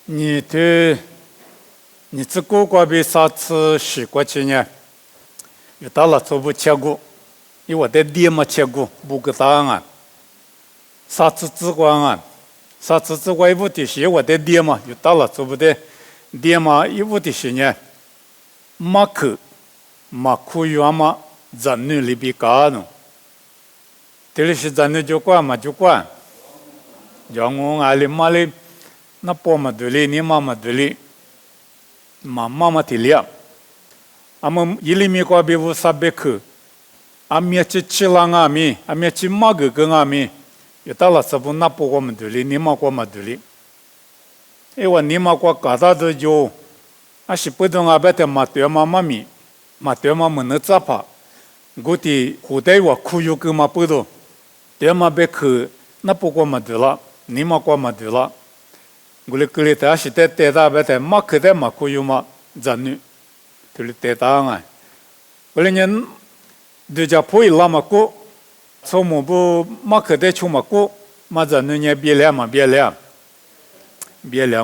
你对你自过过比啥次洗过去呢？有到了做不吃过，因为我在店嘛吃过，不个当啊。啥次自光啊？啥次自光一部的是我在店嘛，有到了做不的店嘛一部的是呢，马克远嘛，咱女里比高呢。这里是咱女就管嘛就管，让我爱里嘛里。那婆嘛对哩，你妈妈对哩，妈妈对哩啊。阿么伊里面个别无啥别去，阿面去吃浪阿咪，阿面去马个跟阿咪，有到了这不那婆我们对哩，你妈个嘛对哩。因为你妈个搞到的就，阿是不懂阿别的嘛对妈妈咪，嘛对妈们能咋怕？估计后代我苦有个嘛不懂，对嘛别去，那婆个嘛对了，你妈个嘛对了。我们这里头是在带大白的，马克的马可有嘛子女，就是带大啊。我们人对家婆一拉嘛过，从某部马克的出嘛过，嘛子女呢别了嘛别了，别了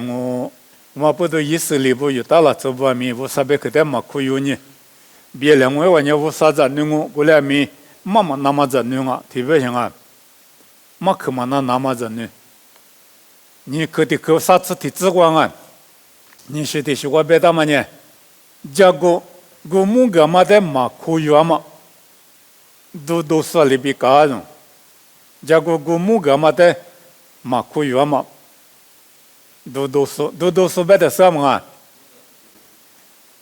我不都意思里不有到了这不咪我啥别克的马可有呢，别了我呢我啥子女我来咪妈妈那么子女啊，特别像啊，马克嘛那么子女。你可得可啥子的资光啊？你说的是我别的嘛呢？这个木个嘛的嘛可以嘛？都说里边高人，这个木个嘛的嘛可以嘛？都说别的什么啊？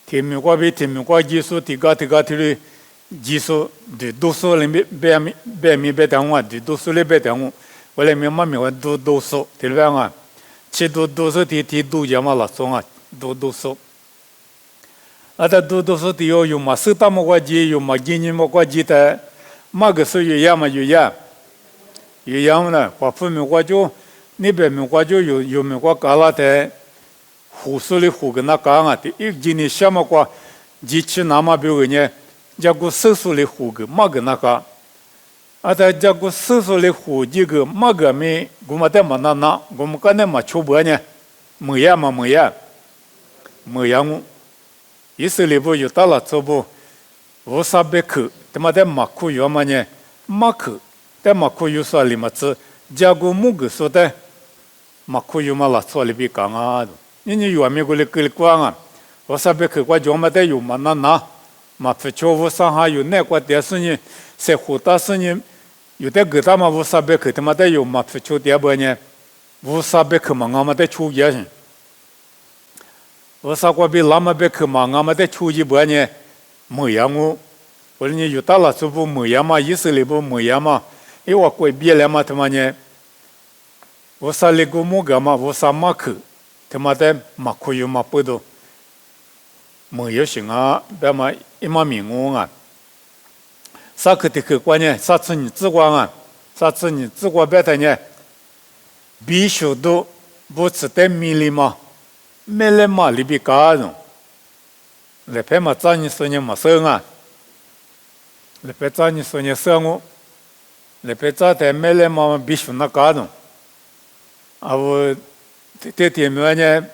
听没过技术提高的技术的都说里边别等我的都说里别等我。我来明白我都说，对吧啊？其都说的都讲嘛了，说啊，都说。啊，但都说的有嘛，是他们国际有嘛，今年么国际的，嘛个是有样嘛有样呢，华府美国就那边美国就有美国搞了的，胡说的胡跟那讲啊的，一今年什么国，机器那么表呢，这个手术的胡个嘛跟那个。啊，在这个手术的户这个马个没，我们在嘛那，我们刚才嘛出国呢，没呀，我，意思里不有到了这不，无啥别去，他妈在马库有嘛呢，马去，在马库有说里嘛子，这个木个说的，马库有嘛了说里边讲啊，你有没过来给你讲啊，无啥别去，我就嘛在有嘛那，嘛不求无啥还有那个电视呢。在湖大是呢，有的给他们无啥别去，他妈的有嘛出去点不呢？无啥别去嘛，我们在出去去。无啥个别那么别去嘛，我们在出去不呢？没样我说你有到了就不没样嘛，意思里不没样嘛，因为我过别了嘛，他妈呢？无啥里个木个嘛，无啥嘛去，他妈的嘛可以嘛不多，没有行啊，别嘛一嘛明我啊。啥去的客观呢？啥次你自光啊？啥次你自光别的呢？必须都不吃的米里嘛，没来嘛里边高人，来拍嘛找你说你嘛生啊，来拍找你说你生我，来拍找的没来嘛必须那高人，啊我这点么呢？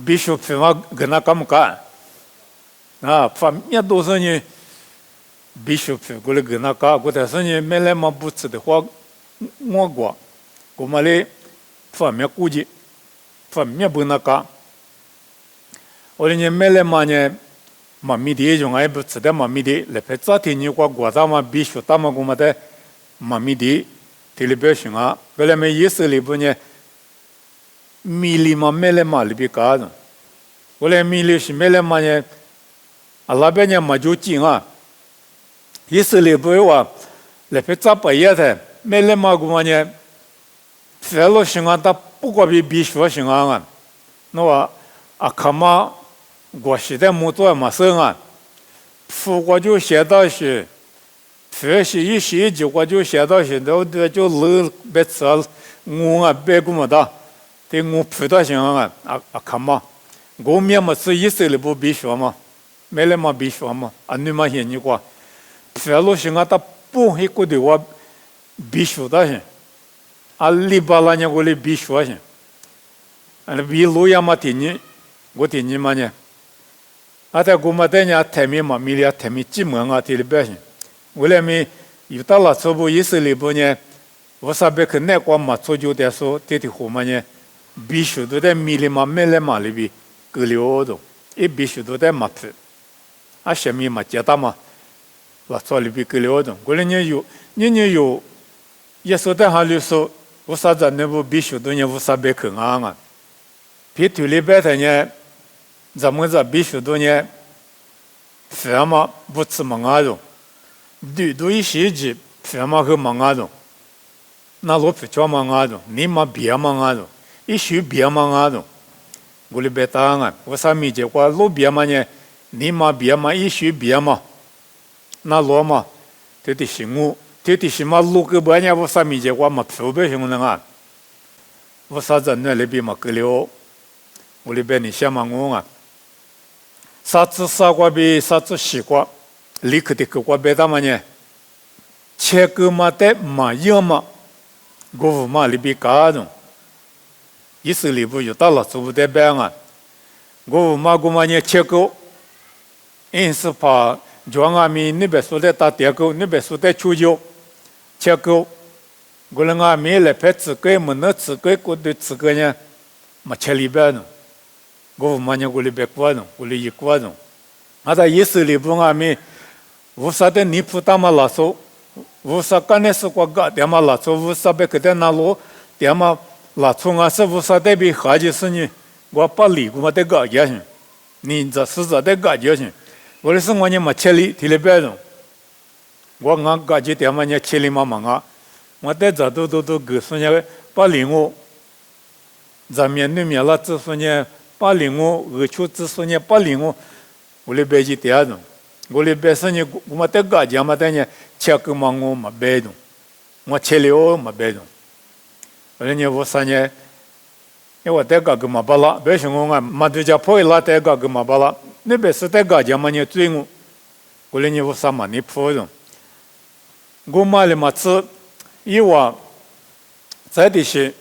必须拍嘛跟那干么干？啊，反面都是你。必须过来跟他讲，我但是呢，没来嘛不吃的话，我们嘞方面估计，方面不那讲。我呢没来嘛呢，嘛米的用还不吃的嘛米的，来拍昨天你国家嘛必须他们我们的嘛米的，这里边行啊，后来没意思里边呢，米里嘛没来嘛里边讲的，后来米里是没来嘛呢，啊那边呢嘛就紧啊。意思里不话，来拍咋不一的，没来嘛个呢？这路情况他不过必须情况啊，那话啊看嘛，我现在没做嘛生啊，我就写到是，学习一学就我就写到是，然就路别吃我啊别个么的，对我碰到情况啊看嘛，我面嘛是意思里不必须嘛，没来嘛必须嘛，啊你嘛现你过。这路行啊，他不会过的话，必须的是，啊，里巴拉呢，我哩必须是，比路亚嘛提尼，我提尼嘛呢？啊，在古嘛在呢，台面嘛，米里台面几门啊，提的表现。为了咪有到了初步意识里边呢，我啥别去那光嘛，初就在说，这的货嘛呢，必须都在米里嘛，米里嘛里边隔了的，也必须都在嘛皮，啊，下面嘛接到嘛，那做里边隔了的。过来呢有，也说在哈里说，我啥子那不必须都呢，我啥别去啊。皮土里边的呢，咱们这必须都呢，什么不吃嘛啊种，都一些子什么和嘛啊种，那罗皮叫嘛啊种，你嘛别嘛啊种，一些别嘛啊种，我里边答案，我啥没结果，罗别嘛呢，你嘛别嘛，一些别嘛，那罗嘛，这的行我，这的什么路个半呢，我啥没结果嘛，特别行那个，我啥子那里边嘛个了。我里边你想嘛我啊，啥子傻瓜比啥子西瓜，立刻的个瓜别大嘛呢？切个嘛的嘛样嘛，我嘛里边搞种，意思里边有到了做不得办啊，我嘛呢切个，因是怕庄阿米那边说的打点个，那边说的出油，切个，我那阿米来拍自个么那自个过对自个呢，嘛切里边呢。我嘛呢，我里边过种，我里一过种，啊，在意思里边啊，咪无啥的尼普达嘛拉索，无啥干的是过个，点嘛拉索，无啥别个的那罗，点嘛拉索啊，是无啥的比哈就是呢，我把里我得个也行，你这是这的个也行，我的是我呢嘛切里提里边种，我俺个就点嘛呢切里嘛嘛啊，我在这都个说呢，把里我，咱面对面了，只说呢。把领我而出之说呢，把领我里边去第二种，我里边说呢，我们得个讲嘛的呢，切个嘛我嘛别种，我切了嘛别种，后来呢我说呢，因为我得个嘛巴拉，别说我啊，嘛就叫破拉得个嘛巴拉，那边是得个讲嘛呢追我，后来呢我说嘛你破种，我买了嘛吃，以往在的是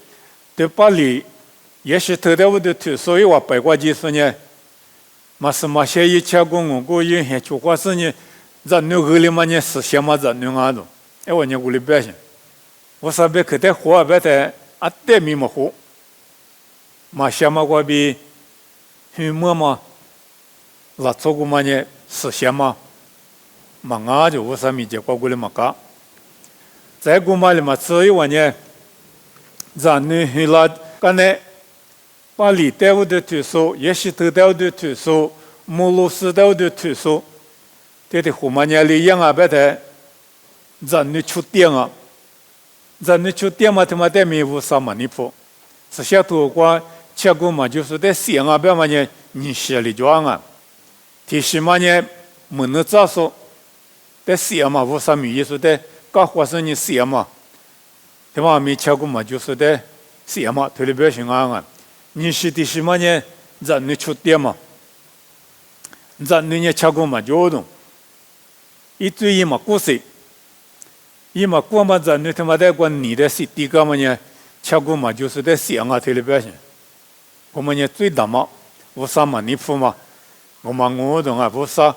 对把里。也是特点我的图，所以我白话技术呢，嘛是嘛些一切工我也很主要是呢，人牛河里嘛呢是什么人牛啊种，哎我呢屋里表现，我说别去的活别的啊对面么活，嘛什么个比，很么嘛，那做个嘛呢是什么，嘛啊就我说没结果过来嘛搞，在古嘛里嘛所以我呢，人牛很拉干呢。把里带我的图书，也是头带我的图书，目录是带我的图书，这的后面呢里样啊，别的，人你出点啊，人你出点嘛，他妈的没有啥嘛你破，是小图光切过嘛，就是在想啊，别嘛呢，你写里装啊，提示嘛呢，没能咋说，在想嘛，无啥没意思的，搞活生你想嘛，他妈没切过嘛，就是在想嘛，推里边行啊。你是的什么呢？人你出点嘛，人你呢吃过嘛就懂，一堆一嘛故事，一嘛过嘛人你他妈的管你的是第个嘛呢？吃过嘛就是在想啊，这里表现，我们呢最大嘛，无啥嘛你付嘛，我嘛我懂啊，无啥，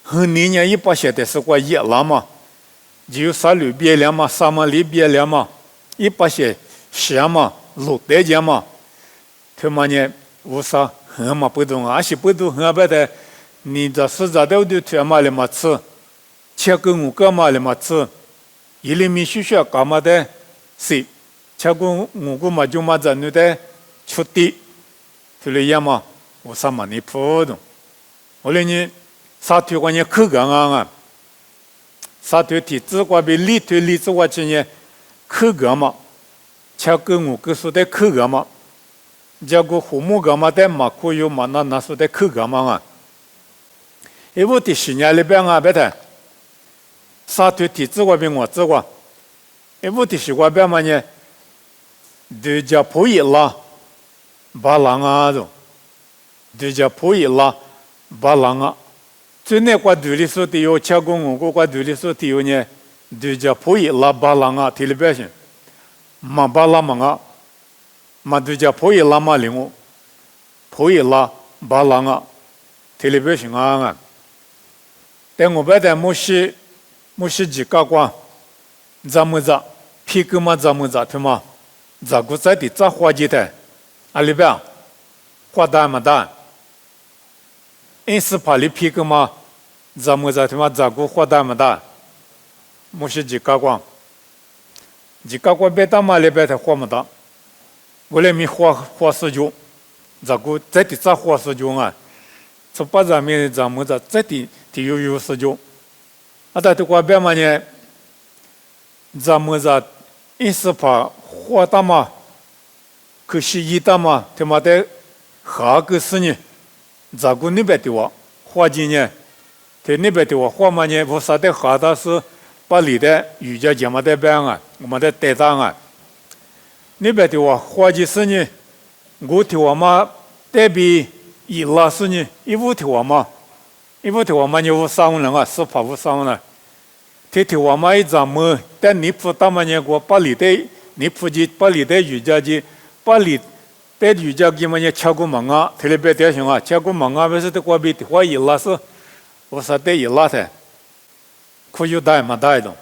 和你呢一把写的是过一了嘛，就啥里边了嘛，啥嘛里边了嘛，一把写什么路得讲嘛。他妈呢，无啥很嘛不懂，而且不懂很白的，你这是咋的就他妈的嘛吃，切个我干嘛的嘛吃，一厘米学干嘛的，是，切个我个嘛就嘛在那的出地，就那样嘛，无啥嘛你不懂，后来呢，啥推关键口感啊，啥推体质关比理推理质关键呢，口感嘛，切个我个说的口感嘛。结果父母干嘛的嘛，可有嘛那说的口干嘛啊？因为的10年里边啊，别的，啥对体质外边我知过，因为的是外边嘛呢，对家不一啦，把狼啊种，对家不一啦，把狼啊，最那块对里说的有切工我块对里说的有呢，对家不一啦，把狼啊，提里边去，嘛把狼嘛啊。嘛对家婆也拉嘛领我，婆也拉巴郎啊，特别别行啊！但我白的莫是几个光，咱们这皮革嘛，咱们这他妈，这个在的这花季的，阿里边花大嘛大，因是怕里皮革嘛，咱们这他妈这个花大嘛大，莫是几个光，几个光别大嘛里边的花嘛大，我来没花十九，这个在的这花十九啊。从把咱们这这的有十九，啊，但这个别嘛呢，咱们这一是怕花大嘛，可是一大嘛，他妈的下个是呢，这个那边的话，花季呢，在那边的话，花嘛呢，我啥的下的是把里的瑜伽节嘛的边啊，我们的带上啊，那边的话，花季是呢，我的话嘛，代表。一拉是呢，一五条嘛，一五条嘛，你无伤人啊，是怕无伤人。这条嘛一咱们，但你不打嘛呢？我把里的你不去把里的瑜伽机，把里的瑜伽机嘛呢，吃过忙啊，特别点行啊，吃过忙啊，为什么我比的话一拉是，我说的一拉的，可有大嘛大的。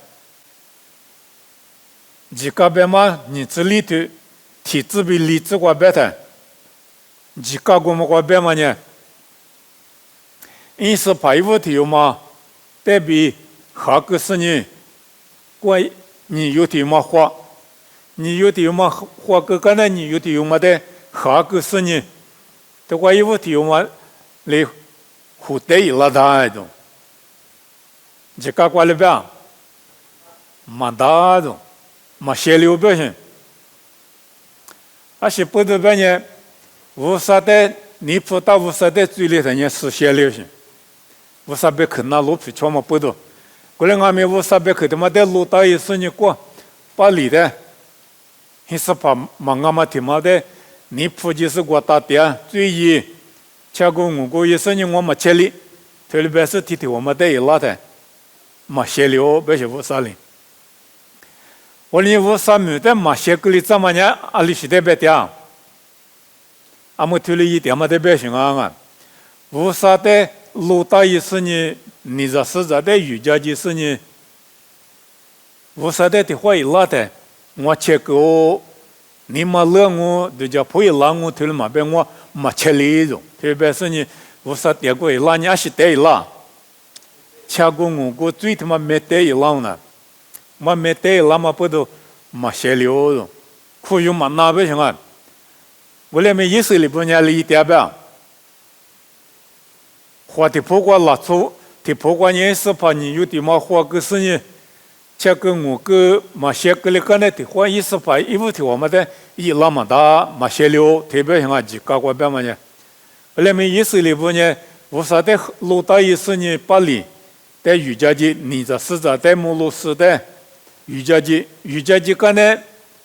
几个别嘛，你这里头体质比里子过别的。几个我们这边嘛呢？因是排污的有嘛，代表下个是呢，我你有的有嘛花，你有的有嘛花个呢？你有的有嘛的下个是呢？这个有的有嘛来互带一拉大的，几个过来边，蛮大的，蛮血流表现，而且不得边呢。无啥的，你不到无啥的嘴里头呢是血流性，无啥别看那路皮全嘛不多，过来俺们无啥别看他妈的路大一是你过，把里的，还是怕忙俺们他妈的，你不就是过大点，最一，吃过我过一是你我们吃力，特别是提我们的一拉的，嘛血流别是无啥哩，我你无啥没的嘛血个里怎么呢？阿里是的别点。阿么推了一点嘛的别行啊！无啥的路大意思呢？你这是在的瑜伽机是呢？无啥的的话一拉的，我吃过，你嘛乐我，就叫不一拉我推了嘛别我嘛吃力种，特别是呢，无啥点过一拉，你还是得一拉，吃过我过最他妈没得一拉呢，嘛没得一拉嘛不都嘛血流种，可有嘛那别行啊！我来没意识里不伢里点吧，花的不过拉出，的不过你是怕你有的嘛花个是呢，这个我个嘛些个里个呢的花意思怕一五条我们的一拉嘛大嘛些流，特别像啊几个过边嘛呢，我来没意识里不呢，无啥的路大意思呢，把里在瑜伽机，你这是在在木路是的瑜伽机个呢，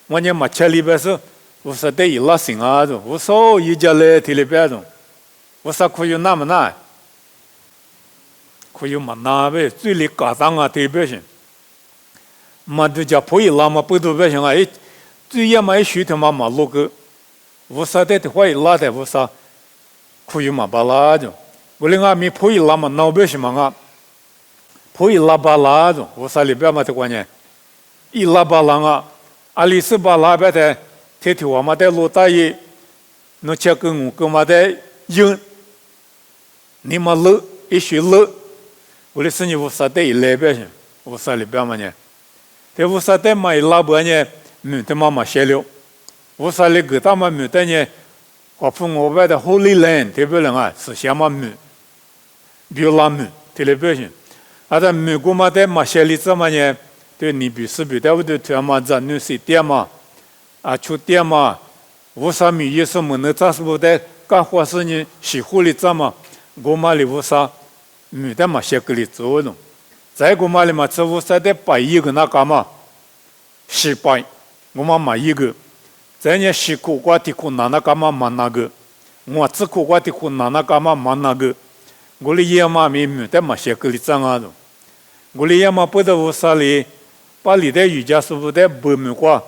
我呢嘛车里边是。我说的一拉行啊，我说一家来提里边种，我说可有那么难，可有嘛难呗，最里嘎当啊提边行，嘛都叫破一拉嘛不都边行啊，最也嘛一学他妈马路个，我说的话一拉的我说，可有嘛巴拉种，我另外没破一拉嘛闹边行嘛啊，破一拉巴拉种，我说里边嘛的关键，一拉巴拉啊，阿里是巴拉边的。这条我们的路大爷，侬吃跟我跟我的用，你们乐一学乐，我的生意无啥的一来边去，无啥里边嘛呢？这无啥的嘛一拉边呢，没得嘛嘛写了，无啥里个他嘛没得呢？我父我外的 Holy Land 特别人啊，是什么没？比如拉没，特别去，啊，但美国嘛的嘛写里怎么呢？对你比是比的，我的他妈在纽西点嘛。啊，出店嘛，无啥米也是么？那咋是不得？干活是呢，西湖里怎么？我妈里无啥，没得嘛些个里做弄。在我妈里嘛，这无啥的摆一个那干嘛？西摆，我妈买一个。在呢西苦瓜的苦那干嘛买那个？我吃苦瓜的苦那干嘛买那个？我里也嘛没得嘛些个里怎啊弄？我里也嘛不得无啥里，把里的瑜伽师傅的不没过。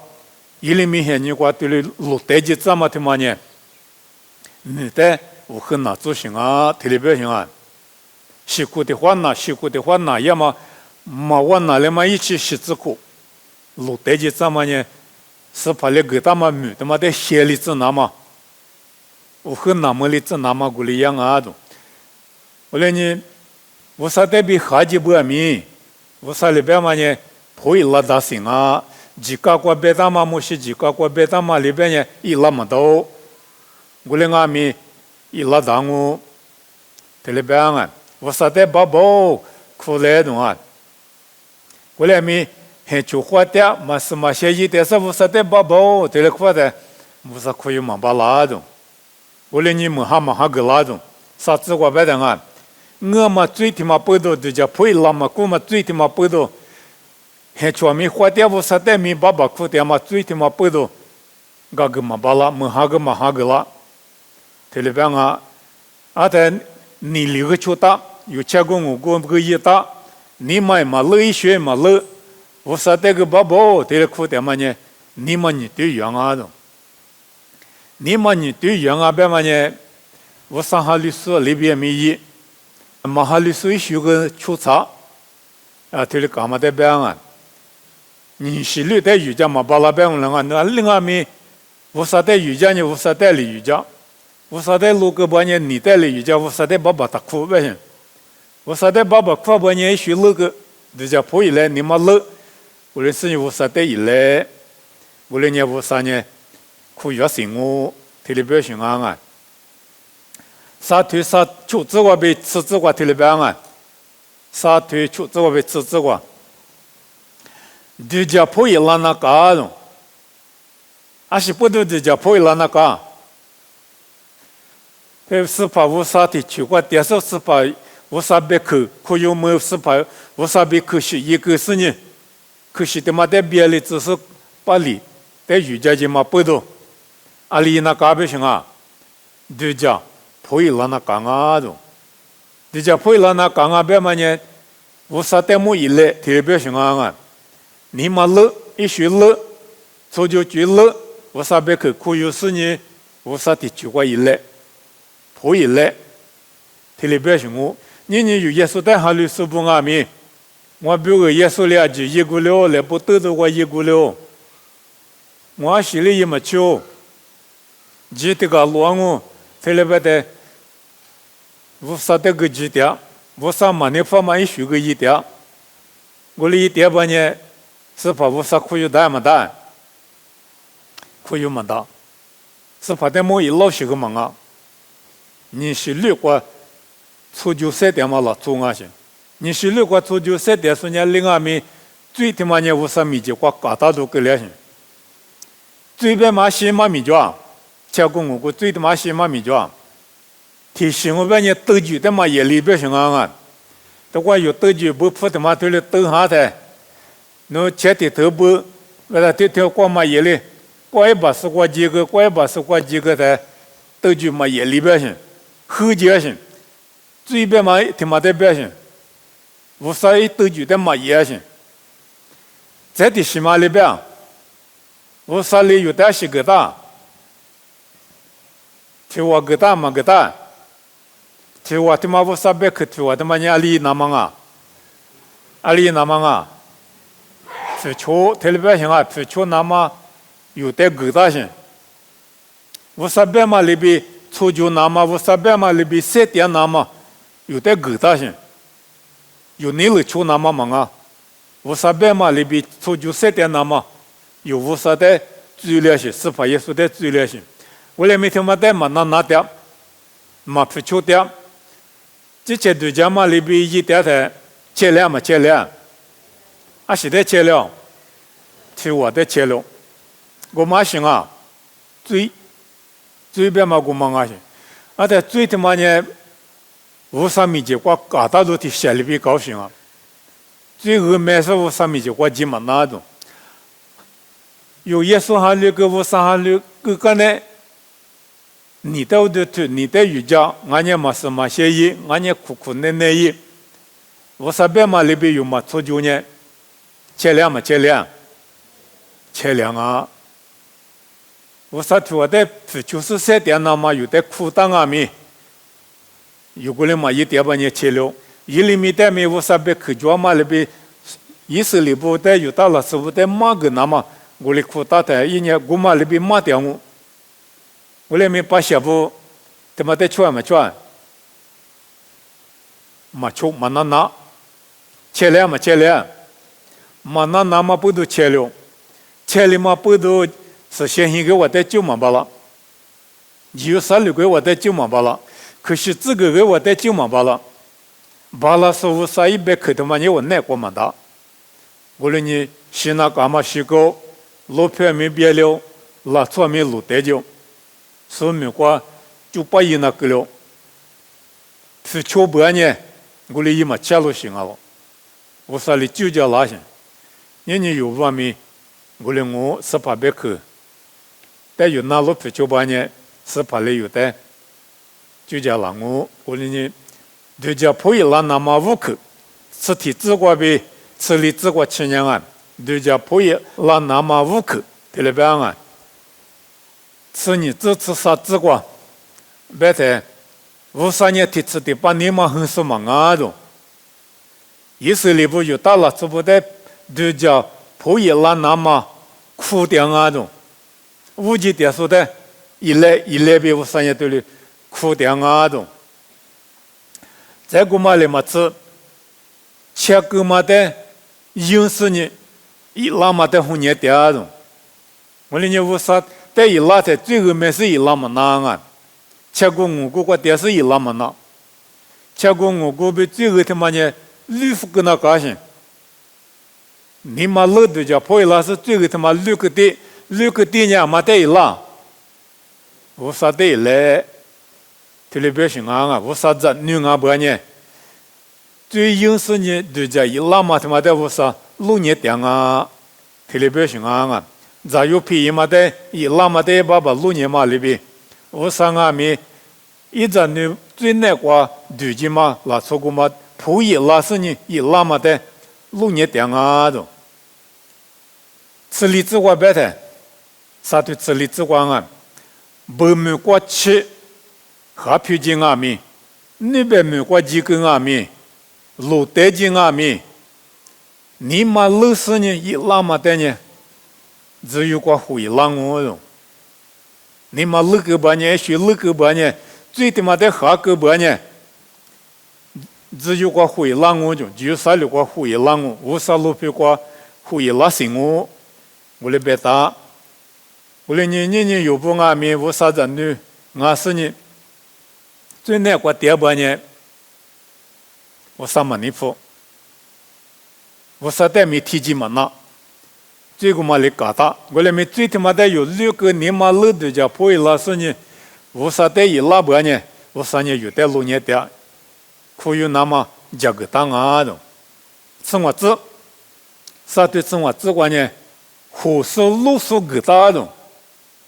一里面现你话对了路带起怎么的嘛呢？你的我很难做行啊，特别行啊。辛苦的话呢，要么我拿来嘛一起洗子苦，路带起怎么呢？是怕那个他妈女他妈的写里子那么，我很难么里子那么过来样啊都。我来呢，我啥代表哈几百米，我啥里边嘛呢？可以拉大行啊，几个国别他妈么是几个国别他妈里边呢，一拉么多，我来阿米一拉大我，这里边啊。我啥代宝宝苦来的啊！我来咪很就花的，嘛是嘛些一点是我啥代宝宝，这里花的，我啥可以嘛把拉的。我来你们哈个拉的，啥子我白的啊？我嘛最起码不多就叫配拉嘛，我嘛最起码不多。很就咪花的我啥代咪爸爸苦的嘛，最起码不多，个嘛把拉，哈个拉，这里边啊，在你留个球打。有吃过我过个一打，你买嘛乐一学嘛乐，我啥这个宝宝这个苦的嘛呢？你嘛你对样啊的，你嘛你对样啊别嘛呢？我上哈律师里边没一，马哈律师学个出差，这里干嘛的别啊？你是绿的瑜伽嘛把那边人啊，那另外面我啥的瑜伽呢？我啥的瑜伽，我啥的路个把呢？你带的瑜伽，我啥的爸爸他苦不行。我啥的爸爸快半年学那个，人家婆一来你妈乐，我的事情我啥的一来，我的呢我啥呢？苦要生我，特别表现啊！啥推啥出自我被吃自我特别啊！啥推出自我被吃自我，人家婆一拉那干了，还是不都人家婆一拉那干？是怕我啥的去过，第二是怕。我啥别去，可有没有是怕我啥别去是一个是呢？可是他妈在别里只是把里，在瑜伽就嘛不多，阿里那干不行啊？瑜伽可以拉那干啊都，瑜伽可以拉那干啊别嘛呢？我啥在么一来特别行啊？你嘛乐一学乐，初就觉乐，我啥别去可有是呢？我啥的就过一来，可以来，特别行我。你有耶稣带哈律师不阿弥，我比如耶稣了就一个了，来不得着我一个了，我心里也没求，记得个罗我，这里边的，我啥的个记得，我啥嘛呢方嘛一学个一点，我的一点半呢，是怕我啥可以大没大，可以没大，是怕的么一老些个嘛啊，你是略过。初九三点嘛了，做啊行。你是如果初九三点说人另外面最他妈呢，我啥米就挂嘎达都给了行。最边嘛先嘛米叫，结果我最他妈先嘛米叫。提醒我边呢斗酒的嘛也里边行啊，都怪有斗酒不铺的嘛对了斗下的，侬前的头不，为了这条光嘛也里，怪把是挂几个，怪把是挂几个的，斗酒嘛也里边行，后脚行。最边嘛他妈的表现，我啥一斗酒的嘛也行，在的西马里边，我啥里有点是个大，提我个大嘛个大，提我他妈我啥别去提我他妈你阿里那么啊，阿里那么啊，提出特别行啊，提出那么有点个大行，我啥别嘛里边初九那么，我啥别嘛里边3点那么。有点狗大性，有你了出那么忙啊？我啥别嘛里边初九3点那么，有我啥的资料性，是怕也说的资料性。我来每天嘛带嘛拿点，嘛不出点，这些对家嘛里边一点的切了嘛切了，啊是的切了，是我的切了，我嘛行啊，最边嘛我忙啊行，啊在最他妈呢。我啥米结果嘎达都替心里边高兴啊！最后没事，我啥米结果就没拿着。有耶稣哈律个我啥哈律个呢？你的你的瑜伽，俺也没什么协议，俺也苦难意。我啥边嘛里边有嘛初九呢？切两啊！我啥听我的93点那么有的苦当阿米，有个人嘛一点半年切了，一厘米的米我啥别去抓嘛那边，以色列部的有到了是不的马个那么，我的苦大的一年我嘛那边马掉我那边把小部，他妈的穿嘛穿，嘛穿嘛拿，切了嘛切了，嘛拿嘛不都切了，切了嘛不都。是先行给我的9万8了，有36给我的9万8了，可是这个给我的9万8了，8了是我啥100克的嘛？你我哪个嘛的？我说你是那干嘛是个路票没别了，拉错没路得就，说明话就把伊那个了，是超半年，我哩伊嘛切路行啊了，我说哩就叫拉行，你有外面，我哩我1800克。但有那路皮就把呢，是怕里有的，就叫那我呢，就叫破一拉那么5克，吃体自挂呗，吃里自挂7年啊，就叫破一拉那么5克，对了边啊，吃你只吃啥自挂，别的53年提吃的把你们很什么啊都，以色列不有大了，这不得就叫破一拉那么苦点啊都。5级点数的，一来比53年对的苦点啊种，再过嘛来嘛吃，切个嘛的，40年，一拉嘛的红年点啊种，我哩你53在一拉的最后面是一拉嘛难啊，切过5个点是一拉嘛难，切过5个比最后他妈呢6副个那高兴，你妈老的叫破一拉是最后他妈6个点。6个点呢，没得了，我啥得来，特别是俺我啥子女俺不呢？最40年就叫一拉嘛，他妈的我啥6年点啊，特别是俺咋有便宜嘛的，一拉嘛的爸爸6年嘛里边，我啥俺们一直女最难过对劲嘛，拉错过嘛，普一拉40年一拉嘛的6年点啊都，吃荔枝花白的。啥对吃荔枝花啊？北美国吃合票金阿米，那边美国几根阿米，路带金阿米，你妈60年一拉嘛的呢？只有个会拉我了。你妈6个半年学6个半年，最他妈的2个半年，只有个会拉我就，就36个会拉我，我啥路票个会拉醒我来别打。我哩你有不阿米我啥子女50年最难过第2年我啥么尼夫我啥代没提及嘛那最后嘛来搞他我哩没最他妈的有6个年嘛老的叫破一拉40年我啥代一拉半年我3年有的6年的可有那么价格当啊的生活子啥对生活子观念胡说啰嗦给大的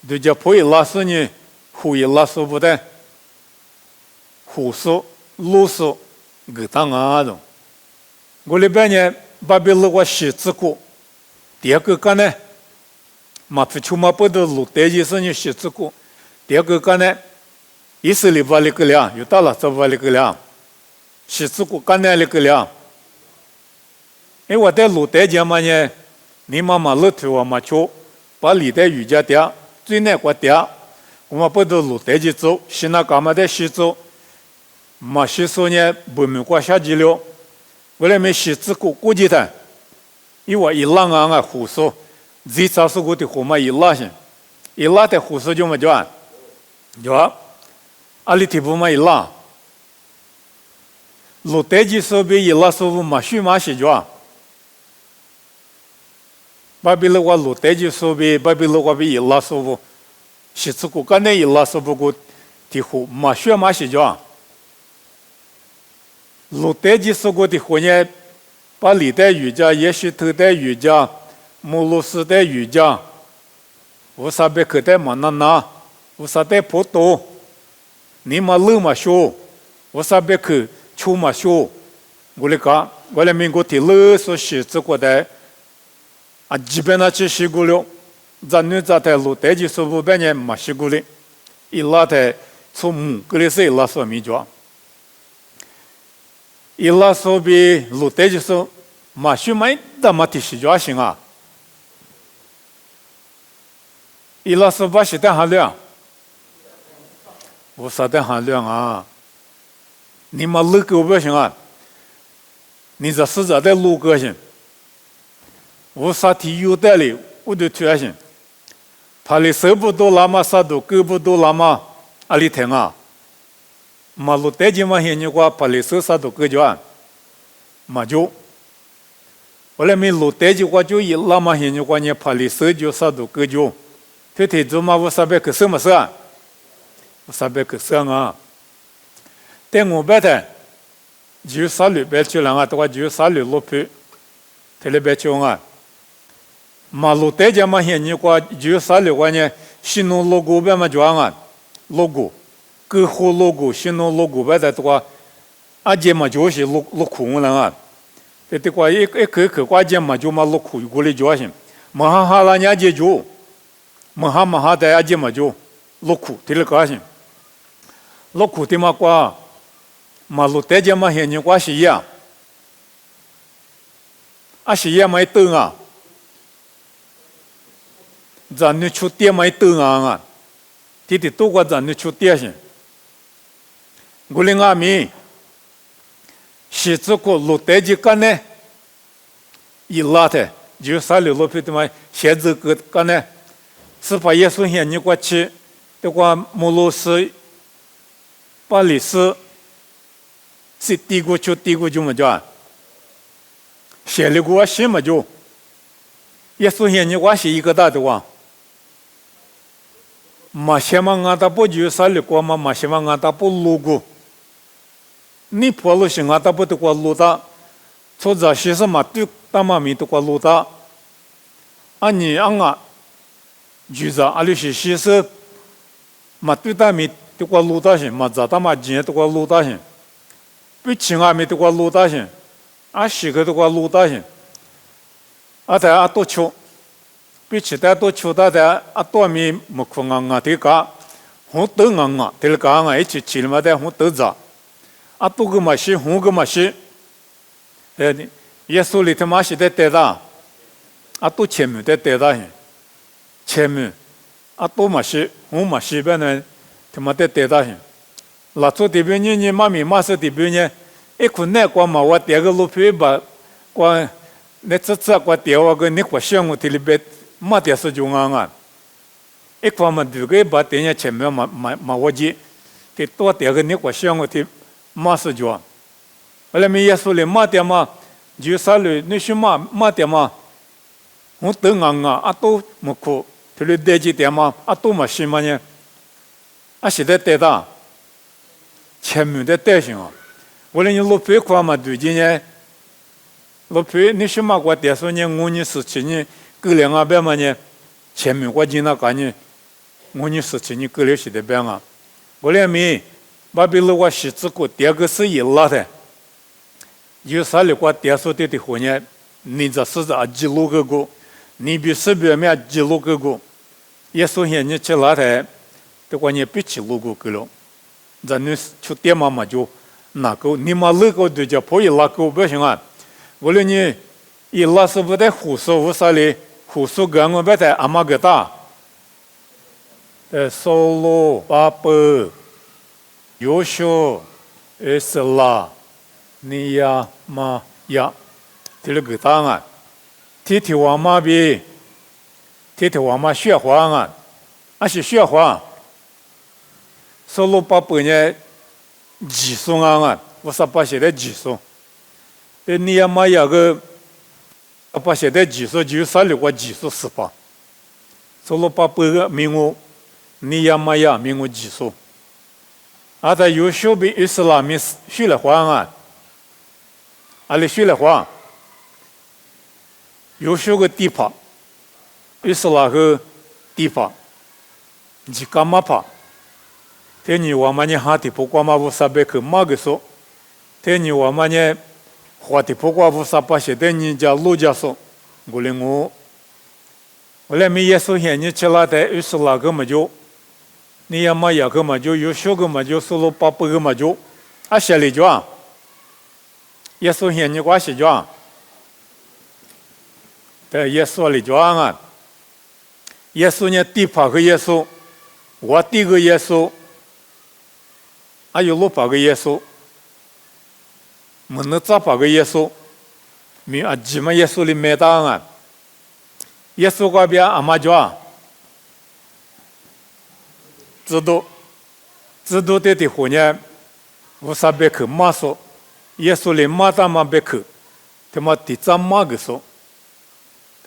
就叫破一拉40年，胡一拉说不得，胡说啰嗦，给当啊种。我那边呢，把别人我写字过，第二个干呢，马皮出马不得路带起40年写字过，第二个干呢，以色列把那个量又到了，这把那个量，写字过干呢那个量，因为我在路带讲嘛呢，你妈妈老头我嘛去，把历代瑜伽掉。最难过点，我们不都路带起走，是那干嘛的洗走，嘛洗手呢，不没过下去了，我来没洗子过几天，因为一拉啊胡说，最早是我的货嘛一拉先，一拉的胡说就么叫，叫，阿里提布嘛一拉，路带起手边一拉手嘛虚嘛是叫。巴比勒话路带起手边，巴比勒话比一拉手不，是这个干那一拉手不过，的货马学马是叫，路带起手过的货呢，把历代瑜伽、也许头代瑜伽、摩罗斯代瑜伽，我啥别可带嘛那，我啥带不多，你嘛老嘛学，我啥别可出嘛学，我来讲，我来民国的老所写这个的。啊，基本上去洗过了，咱女在台路代际说不半年没习过的，伊拉台从母个的是伊拉说米脚，伊拉说比路代际说没学没得没提习脚行啊，伊拉说把时间含量，我时间含量啊，你们路够不行啊？你这是在路个行，我啥体有道理，我就推行。怕你手不多那么啥都胳不多那么阿里听啊，马路带进嘛现你话怕你手啥都割脚，嘛就，后来没路带进话就一那么现你话你怕你手就啥都割脚，天天做嘛我啥别去什么事啊，我啥别去什啊，但我白天就啥路别去了啊，的话就啥路路皮，特别别去啊。马路带进嘛现你话就啥路话呢？新农 logo 别嘛就啊 ，logo， 各户 logo， 新农 logo 别的话，阿姐嘛就是录苦了啊。这的话一个关键嘛就嘛录苦过来就行，马哈哈拉人家就，马哈的阿姐嘛就录苦，这个高兴。录苦的嘛话，马路带进嘛现你话是呀，啊是呀没灯啊。咱们出店买灯啊，弟弟多过咱们出店去。我们阿弥，写字过路带起干呢，一拉的就啥流落皮的嘛，写字个干呢，是把耶稣现你过去的话，摩罗斯、巴里斯是低过就么叫，写了过什么就，耶稣现你过是一个大的话。马西马安达不就啥了过嘛？马西马安达不路过，你跑路行安达不得过路的，从这些什么对大妈咪得过路的，啊你啊，就是阿里些是嘛对大咪得过路的行，嘛这大妈今得过路的行，比亲阿咪得过路的行，啊西个得过路的行，啊在啊多穷。比起大多求大的啊多米木库啊这个，红豆啊这个啊一起起了嘛的红豆子，啊多个嘛是红个嘛是，耶稣里头嘛是在带的，啊多前面在带的，前面啊多嘛是红嘛是边呢，他妈在带的，拉出这边你妈咪妈是这边呢，一困难过嘛我带个路皮把过那这过带我个你过想我这里边。马电视就啊，一方面这个把电影前面嘛我记，得多点个你我想我的马是就，后来没耶稣的马电嘛，就啥了那些马电嘛，我等啊都没哭，这里带起电嘛啊都没什么呢，啊现在带的，前面的带上啊，我来你路费块嘛最近呢，路费那些嘛我电视呢我呢是去呢。个两个边嘛呢？前面我经常讲呢，我呢事情呢个两些的边啊，我俩没把比如我写字过，第二个是一拉的，有啥了我电视的后呢？你这是啊记录个，你比视频面记录个，也首先你去拉的，的话你别记录个了，咱你出店嘛就那个，你嘛那个就叫破一拉个不行啊，我俩你一拉是不得胡说无啥哩。胡说个我别在阿妈个大，索罗巴伯、约书、斯拉、尼亚玛亚，这个个大啊，天天往马边，天天往马雪花啊，那是雪花。索罗巴伯呢，技术啊，我说把现在技术，尼亚玛亚个。把现在技术就啥了？我技术是吧？除了把别个名我，你也没呀名我技术。啊，在有学比伊斯兰米学了话啊，阿里学了话，有学个地方，伊斯兰个地方，你干嘛怕？天你我们呢哈的不光嘛无啥别去马个说，天你我们呢。话题不过无啥把现在人家路家说，我后来没耶稣现你吃了的20来个么就，你要么1个么就，有10个么就，16、18个么就，啊写里就啊，耶稣现你关系就啊，在耶稣里就啊，耶稣呢18个耶稣，我第一个耶稣，还有600个耶稣，没能800个耶稣，没啊几么耶稣里没当啊。耶稣那边阿妈讲，知道的后呢，无啥别去马说，耶稣里马达马别去，他妈第3马个说，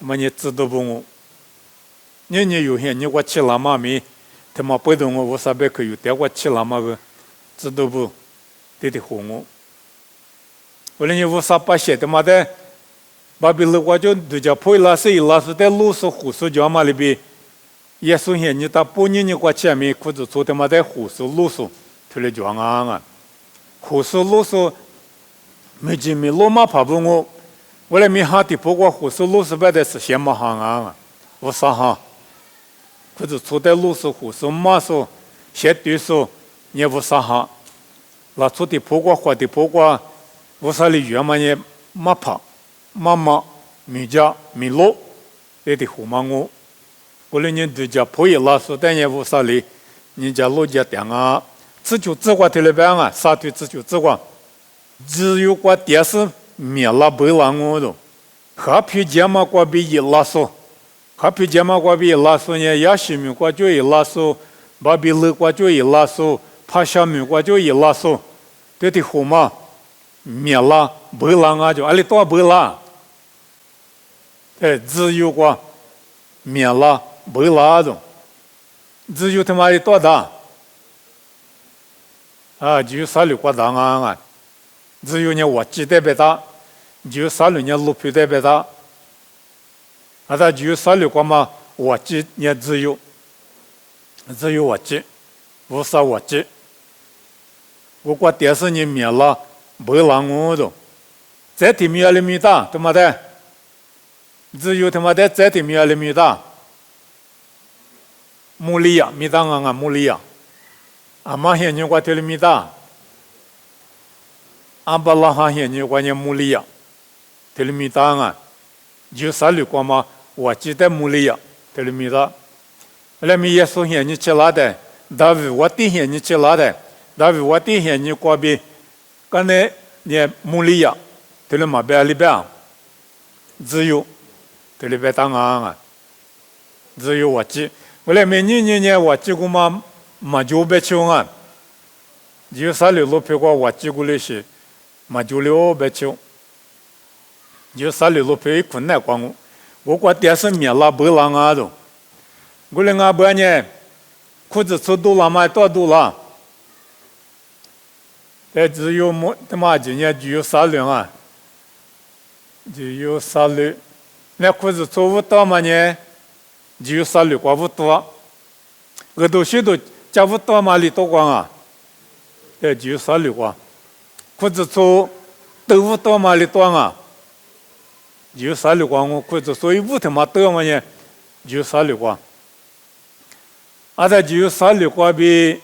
他妈你知道不我？你有些你我吃了嘛没？他妈不懂我无啥别去有点我吃了嘛个，知道不？的后我，后来你无啥把写他妈的。巴比伦我就对着破拉是拉是在路上胡说讲嘛里边，耶稣现你到半年你过前面裤子做他妈在胡说路上，出来讲啊，胡说路上没见没罗马跑步我来没哈的不过胡说路上摆的是什么行啊？我啥哈？裤子坐在路上胡说马说，写对说也不啥哈，那做的不过活的不过，我啥里原嘛也马跑。妈妈、米家、米罗，这的胡嘛我来年对家破译拉说，但也无啥哩，人家老家店啊，自求自管的那边啊，啥对自求自管，只有过电视灭了不让我了，还皮节嘛过比一拉说，还皮节嘛过比一拉说呢，亚西米过就一拉说，巴比勒过就一拉说，帕夏米过就一拉说，这的胡嘛灭了不让啊就，阿里多不让。只有过灭了不拉种，只有他妈的多大啊！只有36个大啊！只有呢我记得别大，只有36年路皮的别大，啊，他只有36个嘛，我记呢只有我记，无啥我记，我过电视呢灭了不让我种，这地灭了没大，他妈的。只有他妈的在的米里米大，穆里亚米当啊穆里亚，阿妈现你过这里米大，阿巴拉哈现你过呢穆里亚，这里米大啊，就36个嘛，我记得穆里亚这里米大，那米耶稣现你吃拉的，大卫我弟现你吃拉的，大卫我弟现你过比，刚才呢穆里亚，这里嘛边里边，只有。这里边当啊，只有我记，我来每年我记过嘛就别求啊，只有36路票过我记过那些，就6别求，只有36路票一困难光我过电视灭了不让啊都，我来啊不呢，裤子穿多了嘛多多了，只有他妈今年只有36啊，只有36。那裤子做不到嘛呢？只有36个不多，我都许多加不到嘛里多光啊，只有36个，裤子做都不到嘛里多啊，只有36个我裤子所以不他妈多嘛呢？只有36个，啊，他只有36个比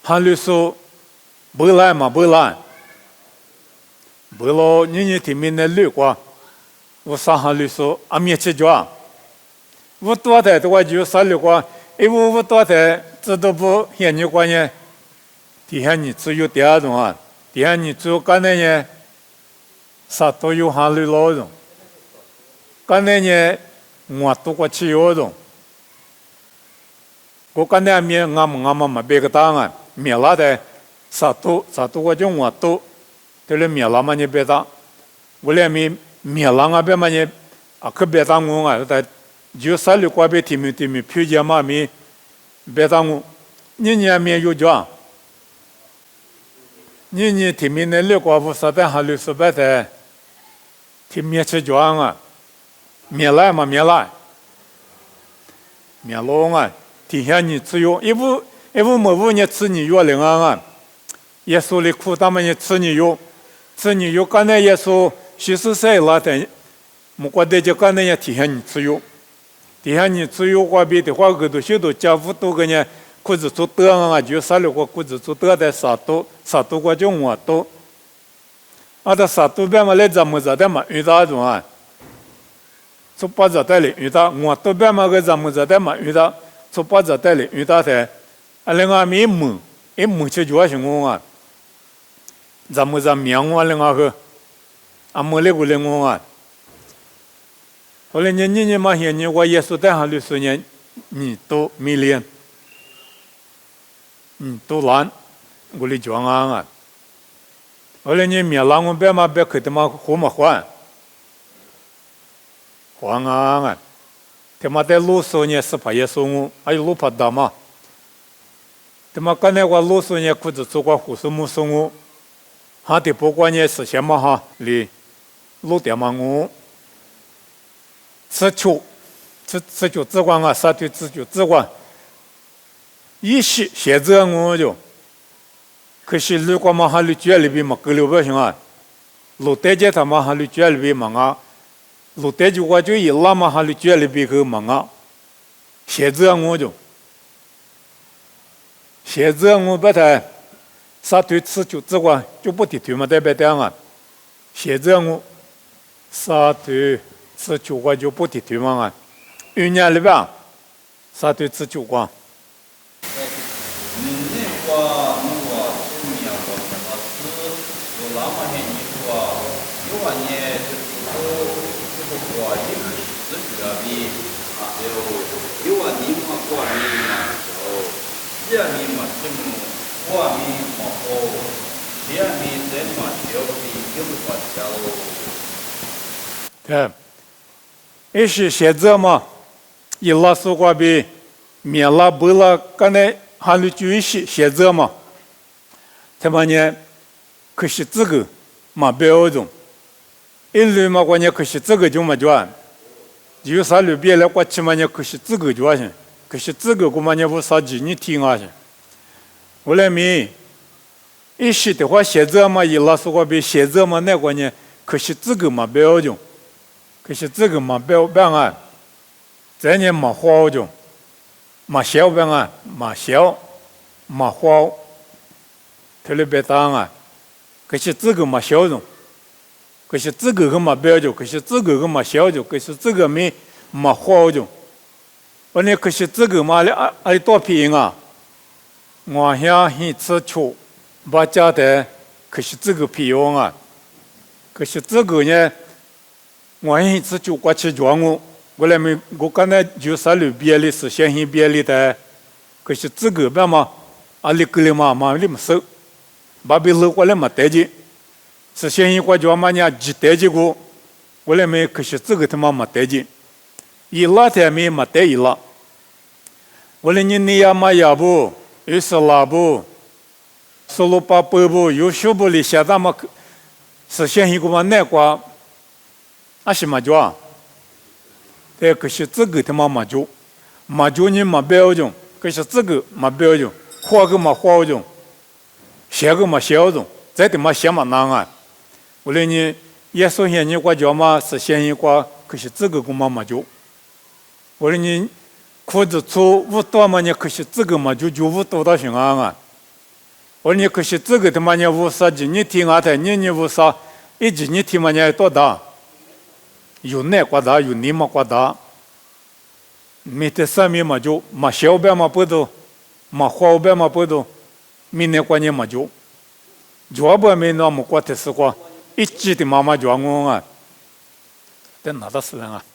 韩律说不来嘛不来，不了你听明那6个。我上海律说阿面去讲，我多的我就36个，因为我多的知道不现你关呢，底下你只有第2种啊，底下你只有刚才呢，啥都有韩律老种，刚才呢我多过去有种，我刚才面俺们嘛别个档案，灭了的啥都我就我都，这里灭了嘛你别当，我连灭了啊别嘛呢，啊可别当我啊，但就36个别提名票价嘛没别当我，年面有奖，年提名那6个不是在还60块的，提名去奖啊，灭了嘛灭了啊，底下你只有一部某部你吃你药领啊，耶稣的苦他们也吃你药刚才耶稣。60岁了的，我觉得就刚才也体现你自由，底下你只有话别的话，个都修到家务多个呢，或者做得啊，就啥了个，或者做得的啥多个就我多。啊，他啥多边嘛来咱们这的嘛遇到种啊，做把这的里遇到，我多边嘛个咱们这的嘛遇到，做把这的里遇到的，啊，另外一门去做什么啊？咱们这面我另外个，啊，没那个另外啊。后来你嘛现你我耶稣带下60年，你都没练，都难，我的讲啊。后来你面浪我别嘛别去他妈活嘛还啊！他妈在60年是怕耶稣我，还有路怕大嘛？他妈刚才我60年裤子做过护士木送我，还得不管你事先嘛哈里路点嘛我。自求自管啊，啥对自求自管。一时写着我就，可是如果嘛哈里卷里边嘛够了不行啊，路带着他嘛哈里卷里边嘛啊，路带着我就一拉嘛哈里卷里边去嘛啊，写着我就，写着我把他啥对自求自管就不提对嘛代表这样啊，写着我啥对。自求光就不提对嘛啊，1年里边，啥对自求光？对。一是写着嘛，一拉苏瓜比面拉不拉，刚才还有就一些写着嘛，他妈呢，可是这个嘛标准，一律嘛关键可是这个就嘛转，有啥路别来过去嘛呢？可是这个就行，可是这个我嘛呢不啥几你听啊行，我来没，一是的话写着嘛，一拉苏瓜比写着嘛那关键，可是这个嘛标准。可是这个嘛标啊，这年嘛花种，嘛小标啊，嘛小，嘛花，特别大啊。可是这个嘛小种，可是这个嘛标种，可是这个嘛小种，可是这个嘛花种。我呢，可是这个嘛ali多平啊，我想很吃醋，把家的，可是这个平用啊，可是这个呢。我一次就过去撞我来没，我刚才就啥路边的是先行边里的，可是这个边嘛，阿里格里嘛里么收，把别路过来嘛带进，是先行过去嘛呢几带进过，我来没，可是这个他妈没带进，一拉台没带一拉，我来你呀嘛呀不，又是拉不，是路把背不，有修不里现在嘛，是先行过嘛那瓜。啊是嘛叫，但可是这个他妈嘛叫你嘛标准，可是这个嘛标准，花个嘛花种，小个嘛小种，这他妈小嘛难啊！我来你耶稣现你国家嘛是先一国，可是这个个嘛叫，我来你裤子粗5多嘛呢，可是这个嘛就5多到行啊！我你可是这个他妈呢50几，你听啊的，你50，一几你听嘛呢多大？有那瓜大，有你嘛瓜大，没得上面嘛就嘛小边嘛不多，嘛花边嘛不多，没那关键嘛就，主不没那么瓜的是瓜，一直的妈妈叫我啊，在哪的事情啊？